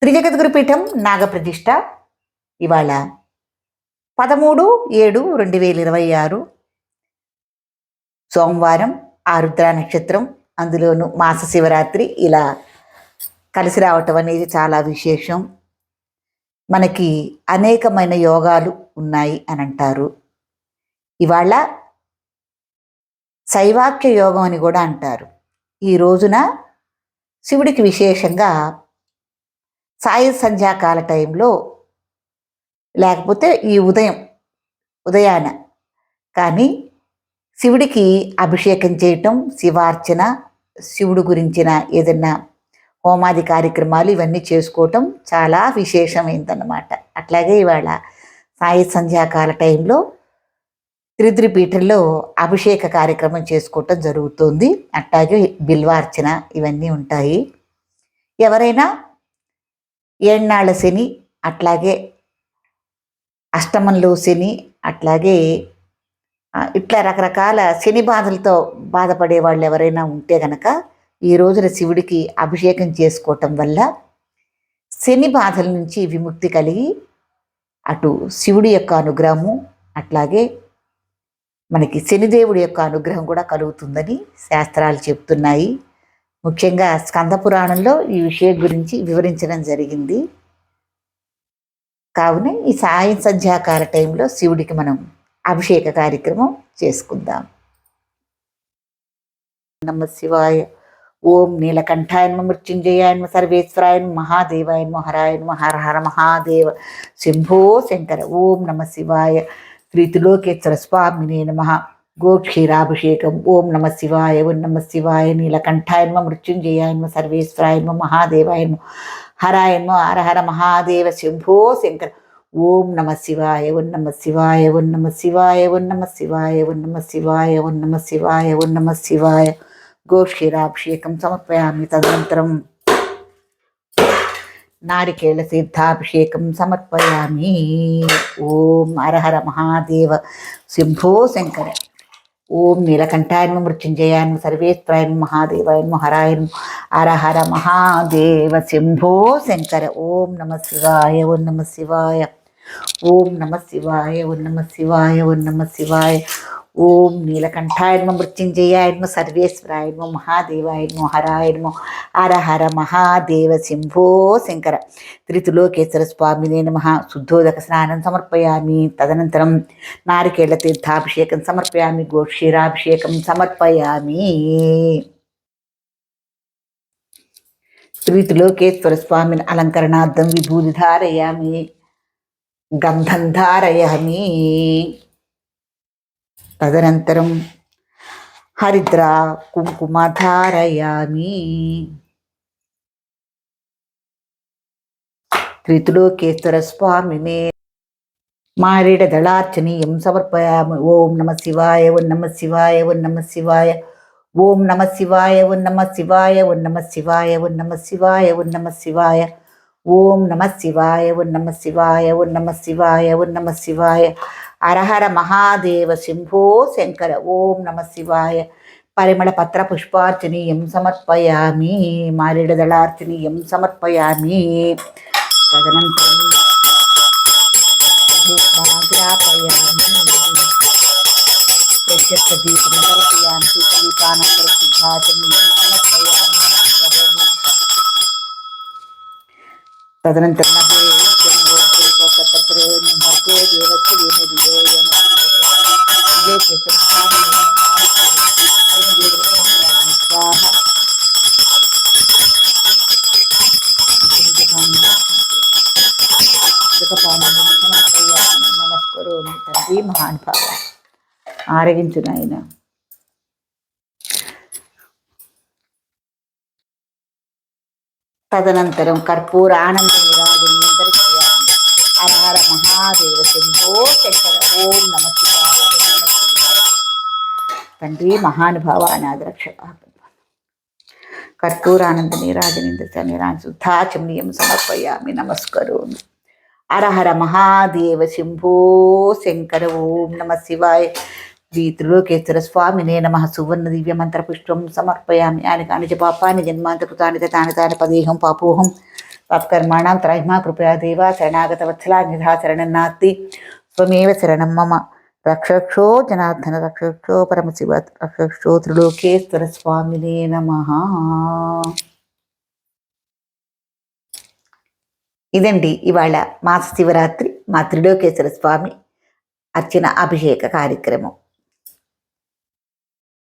త్రిజగద్గురుపీఠం నాగప్రతిష్ఠ ఇవాళ 13/7/2026 సోమవారం ఆరుద్ర నక్షత్రం, అందులోనూ మాస శివరాత్రి ఇలా కలిసి రావటం అనేది చాలా విశేషం. మనకి అనేకమైన యోగాలు ఉన్నాయి అని అంటారు. ఇవాళ శైవాక్య యోగం అని కూడా అంటారు. ఈ రోజున శివుడికి విశేషంగా సాయ సంధ్యాకాల టైంలో, లేకపోతే ఈ ఉదయాన కానీ శివుడికి అభిషేకం చేయటం, శివార్చన, శివుడు గురించిన ఏదన్నా హోమాది కార్యక్రమాలు ఇవన్నీ చేసుకోవటం చాలా విశేషమైందన్నమాట. అట్లాగే ఇవాళ సాయ సంధ్యాకాల టైంలో త్రిద్రిపీఠంలో అభిషేక కార్యక్రమం చేసుకోవటం జరుగుతుంది. అట్లాగే బిల్వార్చన ఇవన్నీ ఉంటాయి. ఎవరైనా ఏన్నాళ్ళ శని, అట్లాగే అష్టమంలో శని, అట్లాగే ఇట్లా రకరకాల శని బాధలతో బాధపడే వాళ్ళు ఎవరైనా ఉంటే గనక ఈ రోజున శివుడికి అభిషేకం చేసుకోవటం వల్ల శని బాధల నుంచి విముక్తి కలిగి అటు శివుడి యొక్క అనుగ్రహము, అట్లాగే మనకి శనిదేవుడి యొక్క అనుగ్రహం కూడా కలుగుతుందని శాస్త్రాలు చెప్తున్నాయి. ముఖ్యంగా స్కంద పురాణంలో ఈ విషయం గురించి వివరించడం జరిగింది. కావున ఈ సాయం సంధ్యాకాల టైంలో శివుడికి మనం అభిషేక కార్యక్రమం చేసుకుందాం. నమ శివాయ. ఓం నీలకంఠాయ నమః, మృత్యుంజయాయ నమః, సర్వేశ్వరాయ నమః, మహాదేవాయ నమః, హరాయ నమః, హర హర మహాదేవ శంభో శంకర. ఓం నమ శివాయ. త్రిలోకేశ్వర స్వామినే నమః. గోక్షీరాభిషేకం. ఓం నమ శివాయ. ఓం నమ శివాయ. నీలకంఠాయ నమః, మృత్యుంజయాయ నమః, సర్వేశ్వరాయ నమః, మహాదేవాయ నమః, హరాయ నమః, హర హర మహాదేవ శంభో శంకర. ఓం నమ శివాయ. ఓం నమ శివాయ. ఓం నమ శివాయ. ఓం నమ శివాయ. ఓం నమ శివాయ. ఓం నమ శివాయ. ఓం నమ శివాయ. గోక్షీరాభిషేకం సమర్పయామి. తదనంతరం నారికేళ తీర్థాభిషేకం సమర్పయామి. ఓం హర హర మహాదేవ శంభో శంకర. ఓం నీలకంఠాయ నమః, మృత్యుంజయాయ నమః, సర్వేశ్వరాయ నమః, మహాదేవాయ నమః, హరాయ నమః, హర హర మహాదేవ శంభో శంకర. ఓం నమ శివాయ. ఓం నమ శివాయ. ఓం నమ శివాయ. ఓం నమ శివాయ. ఓం నమ శివాయ. ఓం నీలకంఠాయ నమః, మృత్యుంజయాయ నమః, సర్వేశ్వరాయ నమః, మహాదేవాయ నమః, హరాయ నమః, హర హర మహాదేవ శంభో శంకర. త్రిలోకేశ్వర స్వామినే నమః. శుద్ధోదక స్నానం సమర్పయామి. తదనంతరం నారికేళ తీర్థాభిషేకం సమర్పయామి. గోక్షీరాభిషేకం సమర్పయామి. త్రిలోకేశ్వర స్వామిని అలంకరణార్థం విభూతి ధారయామి, గంధం ధారయామి. తదనంతరం హరిద్ర కుంకుమ ధారయామి. త్రిలోకేశ్వర స్వామినే మారేడ దళార్చనీయం సమర్పయామి. ఓం నమ శివాయ. ఓం నమ శివాయ. ఓం నమ శివాయ. ఓం నమ శివాయ. ఓం నమ శివాయ. ఓం నమ శివాయ. ఓం నమ శివాయ. ఓం నమ శివాయ. ఓం నమ శివాయ. ఓం నమ శివాయ. ఓం నమ శివాయ. ఓం నమ శివాయ. హర హర మహాదేవ శంభో శంకర. ఓం నమ శివాయ. పరిమళ పత్ర పుష్పార్చనీయం సమర్పయామి. మారేడ దళార్చనీయం సమర్పయామి. తదనంతరం దీపం సమర్పయామి. దీపానంతర శుద్ధాచనీయం సమర్పయామి. తదనంతరం నమస్కరోమి. తండ్రి మహానుభావ ఆరగించు నాయన. తదనంతరం కర్పూర ఆనంద నిరాజనం దర్శయామి. హర హర మహాదేవ శంభో శంకర. ఓం నమ శివాయ. తండ్రి మహానుభావ అనాథరక్ష. కర్పూరానంద నీరాజనం దర్శయామి. శుద్ధాచమనీయం సమర్పయామి. నమస్కరోమి. హర హర మహాదేవ శంభో శంకర. ఓం నమ శివాయ. శ్రీ త్రిలోకేశ్వర స్వామినే నమః. సువర్ణ దివ్య మంత్రపుష్పం సమర్పయామి. యాని కాని చ పాపాని జన్మాంతకృతాని తాని తాని పదేహం పాపోహం పాపకర్మాణం త్రైమా కృపయా దేవ శరణాగత వత్సలా నిధా శరణం నాస్తి స్వమేవ శరణం మమ రక్షక్షో జనార్దన రక్షక్షో పరమశివ రక్షక్షో త్రిలోకేశ్వర స్వామినే నమః. ఇదండి ఇవాళ మాస శివరాత్రి మా త్రిలోకేశ్వర స్వామి అర్చన అభిషేక కార్యక్రమం.